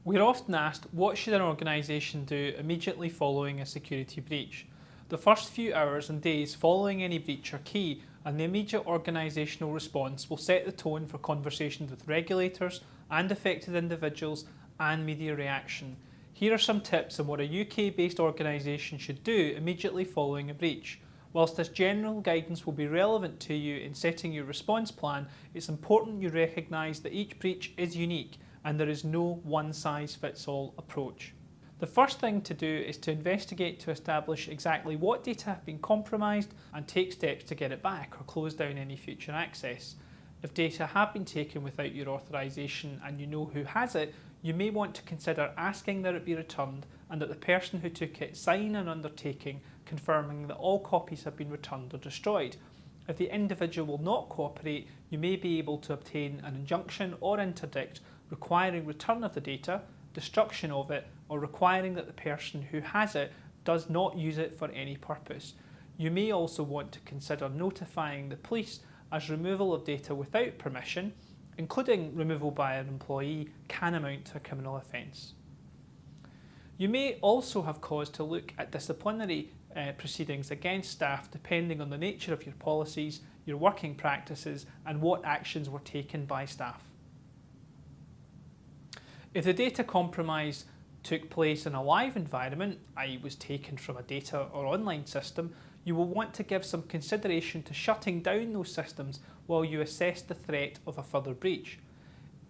We're often asked, what should an organisation do immediately following a security breach? The first few hours and days following any breach are key, and the immediate organisational response will set the tone for conversations with regulators and affected individuals and media reaction. Here are some tips on what a UK-based organisation should do immediately following a breach. Whilst this general guidance will be relevant to you in setting your response plan, it's important you recognise that each breach is unique and there is no one-size-fits-all approach. The first thing to do is to investigate to establish exactly what data have been compromised and take steps to get it back or close down any future access. If data have been taken without your authorisation and you know who has it, you may want to consider asking that it be returned and that the person who took it sign an undertaking confirming that all copies have been returned or destroyed. If the individual will not cooperate, you may be able to obtain an injunction or interdict requiring return of the data, destruction of it, or requiring that the person who has it does not use it for any purpose. You may also want to consider notifying the police, as removal of data without permission, including removal by an employee, can amount to a criminal offence. You may also have cause to look at disciplinary proceedings against staff depending on the nature of your policies, your working practices, and what actions were taken by staff. If the data compromise took place in a live environment, i.e. was taken from a data or online system, you will want to give some consideration to shutting down those systems while you assess the threat of a further breach.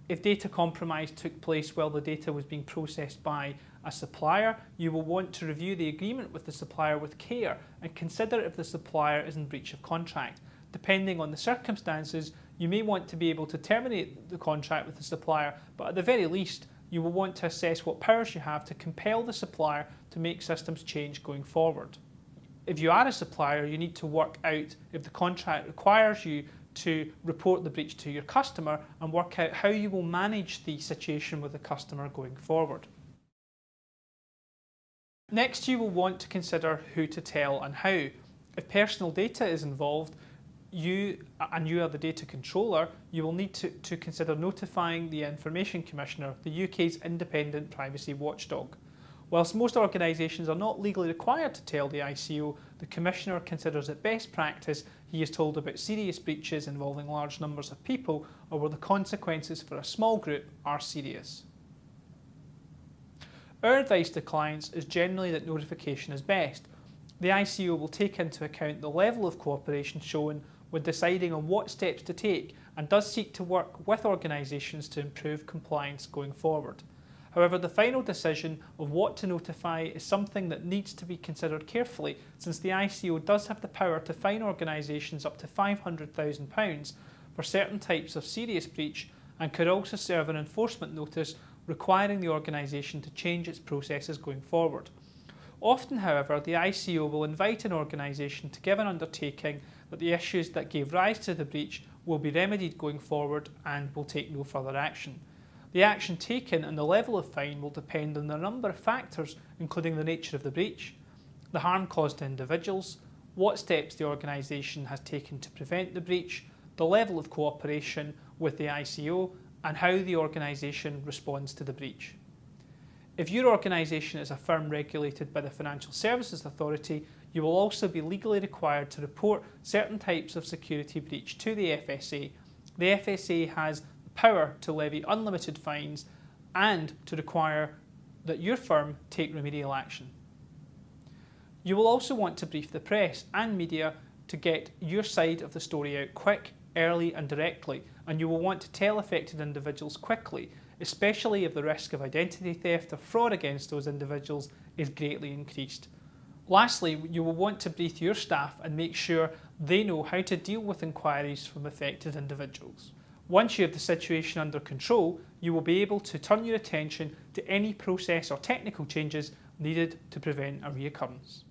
If data compromise took place while the data was being processed by a supplier, you will want to review the agreement with the supplier with care and consider if the supplier is in breach of contract. Depending on the circumstances, you may want to be able to terminate the contract with the supplier, but at the very least, you will want to assess what powers you have to compel the supplier to make systems change going forward. If you are a supplier, you need to work out if the contract requires you to report the breach to your customer and work out how you will manage the situation with the customer going forward. Next, you will want to consider who to tell and how. If personal data is involved, you are the data controller, you will need to consider notifying the Information Commissioner, the UK's independent privacy watchdog. Whilst most organisations are not legally required to tell the ICO, the Commissioner considers it best practice he is told about serious breaches involving large numbers of people or where the consequences for a small group are serious. Our advice to clients is generally that notification is best. The ICO will take into account the level of cooperation shown when deciding on what steps to take and does seek to work with organisations to improve compliance going forward. However, the final decision of what to notify is something that needs to be considered carefully, since the ICO does have the power to fine organisations up to £500,000 for certain types of serious breach and could also serve an enforcement notice requiring the organisation to change its processes going forward. Often, however, the ICO will invite an organisation to give an undertaking that the issues that gave rise to the breach will be remedied going forward and will take no further action. The action taken and the level of fine will depend on a number of factors, including the nature of the breach, the harm caused to individuals, what steps the organisation has taken to prevent the breach, the level of cooperation with the ICO, and how the organisation responds to the breach. If your organisation is a firm regulated by the Financial Services Authority, you will also be legally required to report certain types of security breach to the FSA. The FSA has the power to levy unlimited fines and to require that your firm take remedial action. You will also want to brief the press and media to get your side of the story out quick, early and directly, and you will want to tell affected individuals quickly, especially if the risk of identity theft or fraud against those individuals is greatly increased. Lastly, you will want to brief your staff and make sure they know how to deal with inquiries from affected individuals. Once you have the situation under control, you will be able to turn your attention to any process or technical changes needed to prevent a reoccurrence.